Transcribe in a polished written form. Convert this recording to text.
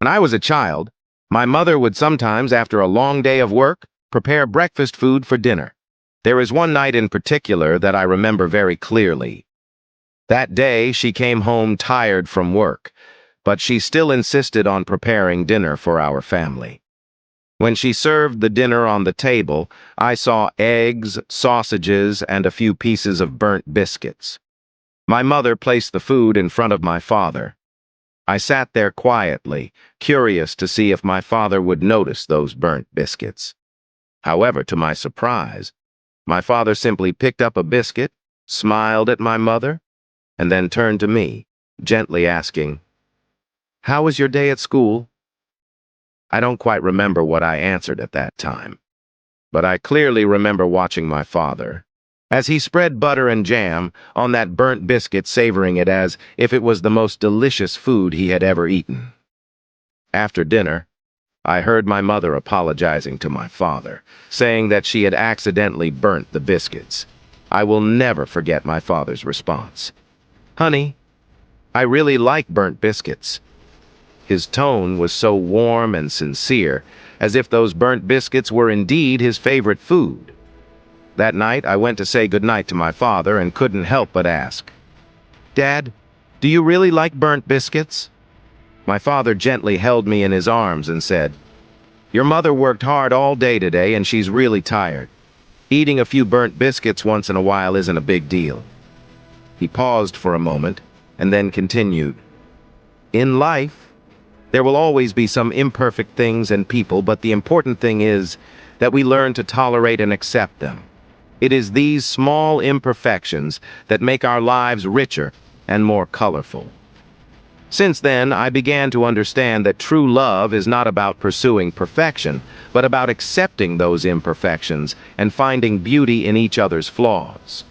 When I was a child, my mother would sometimes, after a long day of work, prepare breakfast food for dinner. There is one night in particular that I remember very clearly. That day, she came home tired from work, but she still insisted on preparing dinner for our family. When she served the dinner on the table, I saw eggs, sausages, and a few pieces of burnt biscuits. My mother placed the food in front of my father. I sat there quietly, curious to see if my father would notice those burnt biscuits. However, to my surprise, my father simply picked up a biscuit, smiled at my mother, and then turned to me, gently asking, "How was your day at school?" I don't quite remember what I answered at that time, but I clearly remember watching my father as he spread butter and jam on that burnt biscuit, savoring it as if it was the most delicious food he had ever eaten. After dinner, I heard my mother apologizing to my father, saying that she had accidentally burnt the biscuits. I will never forget my father's response. "Honey, I really like burnt biscuits." His tone was so warm and sincere, as if those burnt biscuits were indeed his favorite food. That night, I went to say goodnight to my father and couldn't help but ask, "Dad, do you really like burnt biscuits?" My father gently held me in his arms and said, "Your mother worked hard all day today and she's really tired. Eating a few burnt biscuits once in a while isn't a big deal." He paused for a moment and then continued, "In life, there will always be some imperfect things and people, but the important thing is that we learn to tolerate and accept them. It is these small imperfections that make our lives richer and more colorful." Since then, I began to understand that true love is not about pursuing perfection, but about accepting those imperfections and finding beauty in each other's flaws.